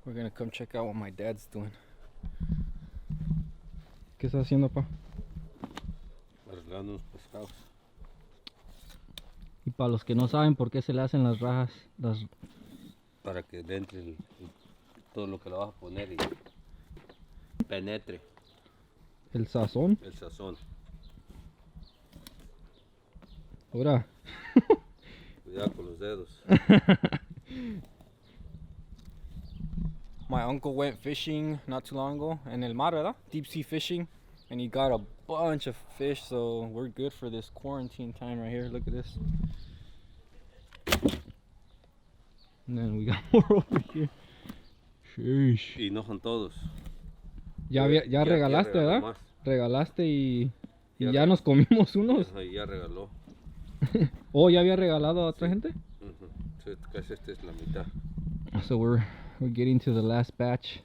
We're gonna come check out what my dad's doing. ¿Qué estás haciendo, pa? Arreglando unos pescados. Y para los que no saben por qué se le hacen las rajas, Para que le entre todo lo que le vas a poner y penetre el sazón. el sazón. Ahora. Cuidado con los dedos. My uncle went fishing not too long ago in El Mar, ¿verdad? Deep sea fishing, and he got a bunch of fish, so we're good for this quarantine time right here. Look at this. And then we got more over here. Sheesh. Y no son todos. Ya regalaste, regaló ¿verdad? más. Regalaste y Ya ya nos comimos unos. Ajá, y ya regaló. Oh, ¿ya había regalado a otra gente? Ujú. Sí, casi esta es la mitad. So we're getting to the last batch.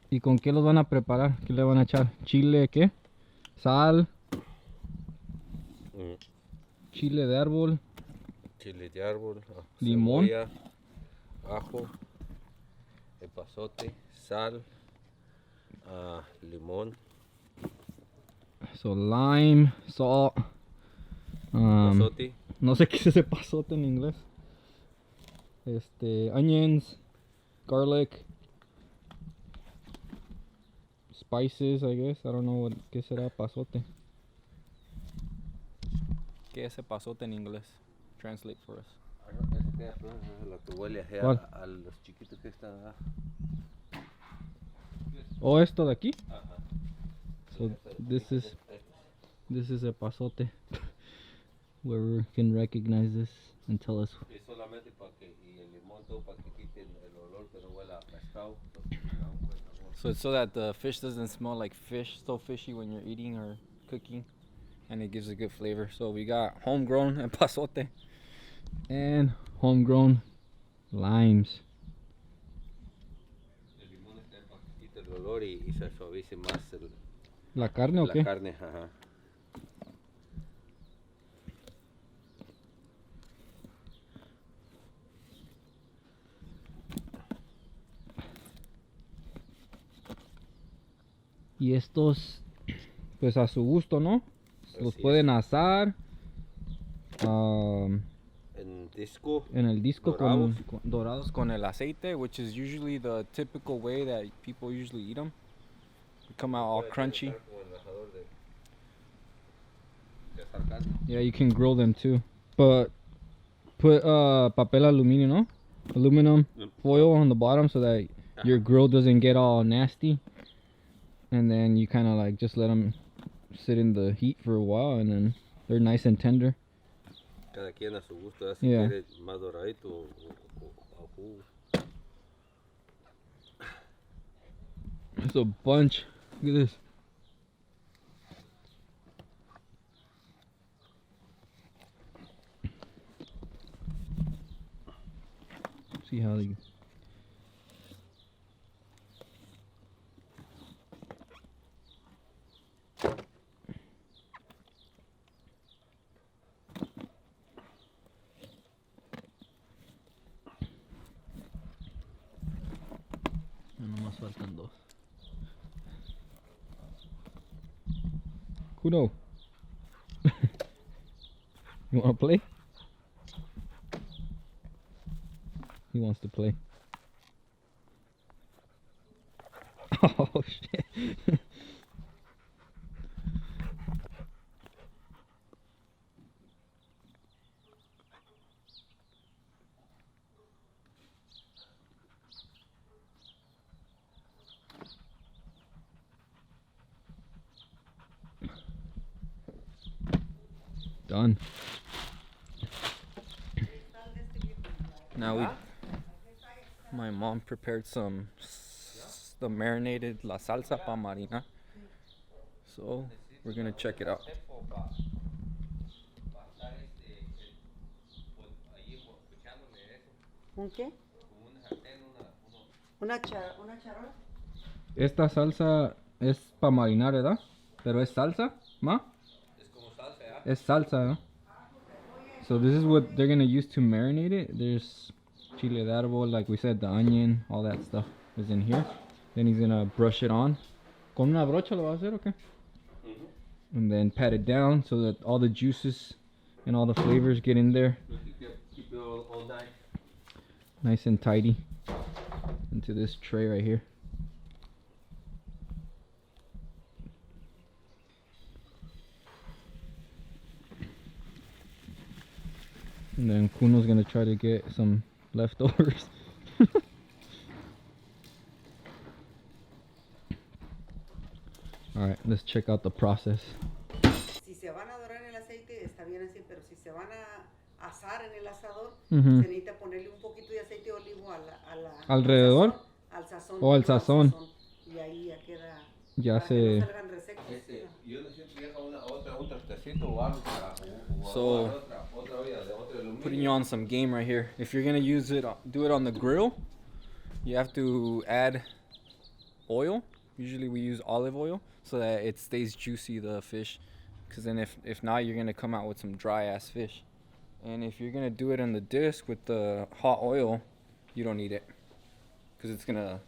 ¿Y con qué los van a preparar? ¿Qué le van a echar? ¿Chile qué? Sal, chile de árbol, Chile de árbol, Limón. cebolla, ajo, epazote, sal, limón, so lime, salt. epazote, No sé qué es ese pasote en inglés. Onions, garlic, spices, I guess. I don't know qué será pasote. ¿Qué es ese pasote en inglés? Translate for us. la que huele ¿Cuál? a los chiquitos que están abajo. Oh, esto de aquí. Ajá. So this is a pasote. Whoever can recognize this and tell us. Es solamente para que, y el limón todo para que quiten el olor que no huela a pescado. So it's so that the fish doesn't smell like fish, so fishy when you're eating or cooking, and it gives a good flavor. So we got homegrown and pasote. And homegrown limes. El limón está para que quite el olor y se suavice más ¿La carne o la qué? carne. Ajá. Y estos, pues a su gusto, ¿no? Los Así pueden es. asar En disco. en el disco Dorados. dorados. Con el aceite, which is usually the typical way that people usually eat them. They come out all crunchy. Yeah, you can grill them too. But put papel aluminio, ¿no? Aluminum foil on the bottom so that your grill doesn't get all nasty. And then you kind of like just let them sit in the heat for a while and then they're nice and tender. Cada quien a su gusto, si Yeah. quiere más doradito o jugo. It's a bunch. Look at this. See how they. Ya nomás faltan dos. Kuno. You wanna play? He wants to play. Oh shit. Done. Now my mom prepared the marinated la salsa pa marina. So we're gonna check it out. ¿Un qué? Una charola. Esta salsa es para marinar, ¿verdad? Pero es salsa, ¿ma? Es como salsa, ¿ya? Es salsa, ¿no? So this is what they're gonna use to marinate it. There's chile de árbol, like we said, the onion, all that stuff is in here. Then he's gonna brush it on. Con una brocha lo va a hacer, okay? And then pat it down so that all the juices and all the flavors get in there. Keep it all night. Nice and tidy into this tray right here. And then Kuno's gonna try to get some leftovers. Alright, let's check out the process. Si se van a dorar en el aceite, está bien así, pero si se van a asar en el asador, Ujú. se necesita ponerle un poquito de aceite de olivo ¿Alrededor? al sazón. O al sazón. Y ahí ya queda. Ya para se... que no salgan resecos. Yo necesito dejar un trastecito o algo para So, otra olla de otro aluminio. putting you on some game right here. If you're gonna use it, do it on the grill. You have to add oil. Usually we use olive oil so that it stays juicy, the fish. Because then if not, you're gonna come out with some dry ass fish. And if you're gonna do it on the disc with the hot oil, you don't need it. Because it's gonna...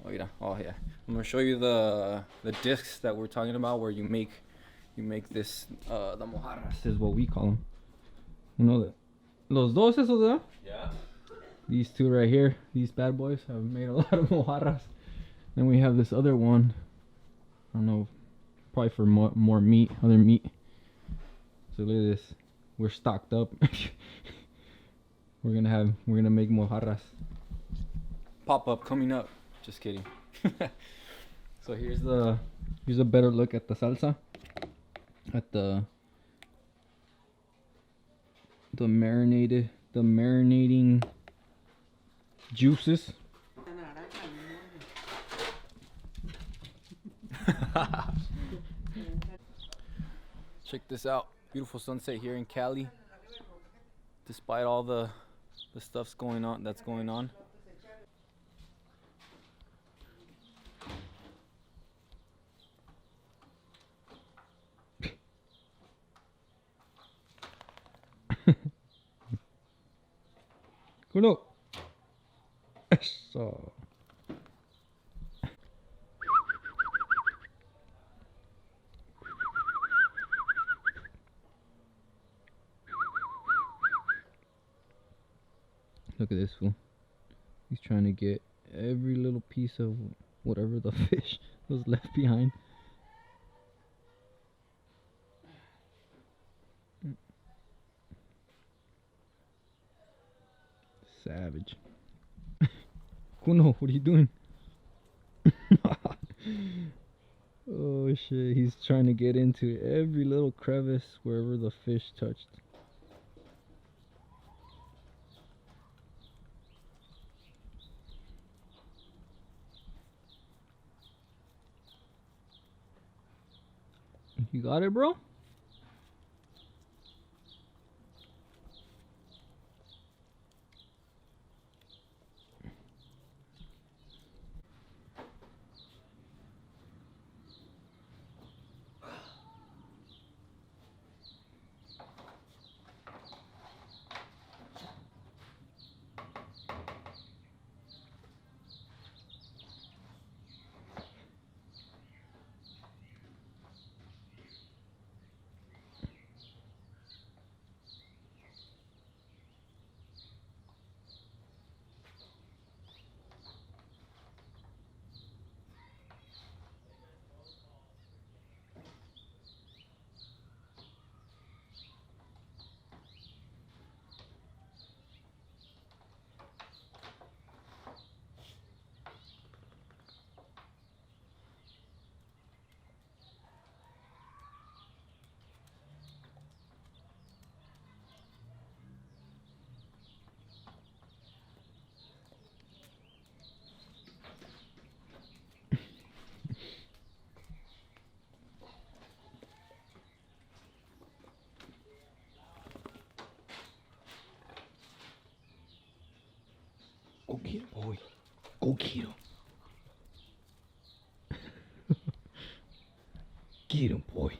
Oh yeah, I'm gonna show you the discs that we're talking about where you make this the mojarras. This is what we call them. You know that los dos esos, ¿verdad? Yeah. These two right here, these bad boys have made a lot of mojarras. Then we have this other one. I don't know, probably for more meat, other meat. So look at this. We're stocked up. We're gonna make mojarras. Pop up coming up. Just kidding. So here's a better look at the salsa. At the marinating juices. Check this out. Beautiful sunset here in Cali. Despite all the stuff's going on that's going on. Kuno. Eso. Look at this fool. He's trying to get every little piece of whatever the fish was left behind. Savage. Kuno, what are you doing? Oh shit, he's trying to get into every little crevice wherever the fish touched. You got it, bro? Go get him, boy. Go get him. Get him, boy.